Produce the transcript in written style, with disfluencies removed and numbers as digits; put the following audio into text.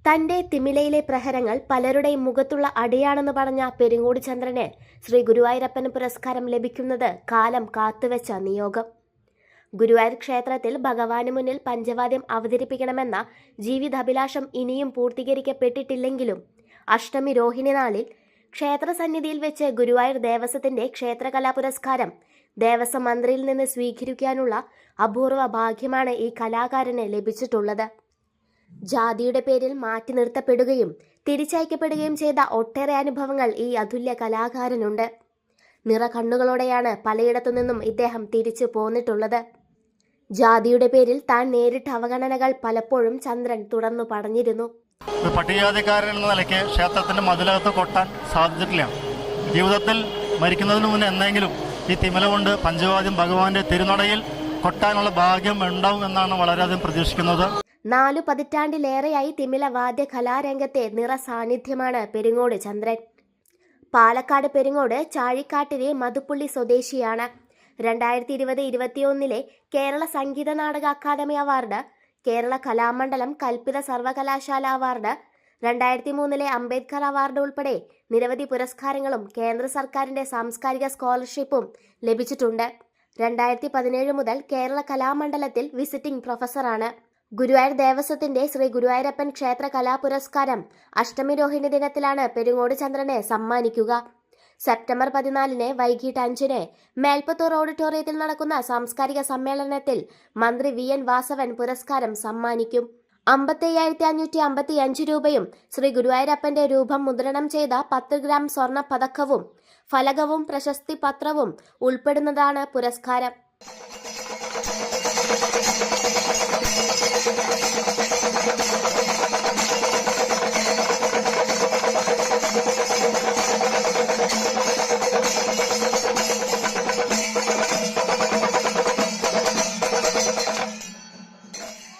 തന്റെ തിമിലയിലെ പ്രഹരങ്ങൾ പലരുടെയും മുഖത്തുള്ള അടിയാണെന്ന് പറഞ്ഞ പെരിങ്ങോട് ചന്ദ്രന് ശ്രീ ഗുരുവായൂരപ്പന് പുരസ്കാരം ലഭിക്കുന്നത് കാലം കാത്തുവെച്ച നിയോഗം. ഗുരുവായൂർ ക്ഷേത്രത്തിൽ ഭഗവാന് മുന്നിൽ പഞ്ചവാദ്യം അവതരിപ്പിക്കണമെന്ന ജീവിതാഭിലാഷം ഇനിയും പൂർത്തീകരിക്കപ്പെട്ടിട്ടില്ലെങ്കിലും അഷ്ടമി രോഹിണി നാളിൽ ക്ഷേത്രസന്നിധിയിൽ വെച്ച് ഗുരുവായൂർ ദേവസ്വത്തിന്റെ ക്ഷേത്രകലാ പുരസ്കാരം ദേവസ്വം മന്ത്രിയിൽ നിന്ന് സ്വീകരിക്കാനുള്ള അപൂർവ ഭാഗ്യമാണ് ഈ കലാകാരന് ലഭിച്ചിട്ടുള്ളത്. ജാതിയുടെ പേരിൽ മാറ്റി നിർത്തപ്പെടുകയും തിരിച്ചയക്കപ്പെടുകയും ചെയ്ത ഒട്ടേറെ അനുഭവങ്ങൾ ഈ അതുല്യ കലാകാരനുണ്ട്. നിറകണ്ണുകളോടെയാണ് പലയിടത്തു നിന്നും ഇദ്ദേഹം തിരിച്ചു പോന്നിട്ടുള്ളത്. ജാതിയുടെ പേരിൽ താൻ നേരിട്ട അവഗണനകൾ പലപ്പോഴും ചന്ദ്രൻ തുറന്നു പറഞ്ഞിരുന്നു. പട്ടികജാതിക്കാരൻ എന്ന നിലയ്ക്ക് ക്ഷേത്രത്തിന്റെ മതിലകത്ത് കൊട്ടാൻ സാധിച്ചിട്ടില്ല. ജീവിതത്തിൽ മരിക്കുന്നതിന് മുന്നേ എന്തെങ്കിലും ഈ തിമില കൊണ്ട് പഞ്ചവാദ്യം ഭഗവാന്റെ തിരുനടയിൽ കൊട്ടാനുള്ള ഭാഗ്യം ഉണ്ടാവും എന്നാണ് വളരെയധികം പ്രതീക്ഷിക്കുന്നത്. 4 പതിറ്റാണ്ടിലേറെയായി തിമില വാദ്യ കലാരംഗത്തെ നിറ സാന്നിധ്യമാണ് പെരിങ്ങോട് ചന്ദ്രൻ. പാലക്കാട് പെരിങ്ങോട് ചാഴിക്കാട്ടിലെ മധുപ്പുള്ളി സ്വദേശിയാണ്. 2020-21 കേരള സംഗീത നാടക അക്കാദമി അവാർഡ്, കേരള കലാമണ്ഡലം കൽപ്പിത സർവകലാശാല അവാർഡ്, 2003 അംബേദ്കർ അവാർഡ് ഉൾപ്പെടെ നിരവധി പുരസ്കാരങ്ങളും കേന്ദ്ര സർക്കാരിന്റെ സാംസ്കാരിക സ്കോളർഷിപ്പും ലഭിച്ചിട്ടുണ്ട്. 2017 മുതൽ കേരള കലാമണ്ഡലത്തിൽ വിസിറ്റിംഗ് പ്രൊഫസറാണ്. ഗുരുവായൂർ ദേവസ്വത്തിന്റെ ശ്രീ ഗുരുവായൂരപ്പൻ ക്ഷേത്ര കലാപുരസ്കാരം അഷ്ടമി രോഹിണി ദിനത്തിലാണ് പെരിങ്ങോട് ചന്ദ്രനെ സമ്മാനിക്കുക. സെപ്റ്റംബർ 14 വൈകിട്ട് 5 മേൽപ്പത്തൂർ ഓഡിറ്റോറിയത്തിൽ നടക്കുന്ന സാംസ്കാരിക സമ്മേളനത്തിൽ മന്ത്രി VN വാസവൻ പുരസ്കാരം സമ്മാനിക്കും. 55,555 രൂപയും ശ്രീ ഗുരുവായൂരപ്പന്റെ രൂപം മുദ്രണം ചെയ്ത 10 ഗ്രാം സ്വർണ്ണ പതക്കവും ഫലകവും പ്രശസ്തി പത്രവും ഉൾപ്പെടുന്നതാണ് പുരസ്കാരം.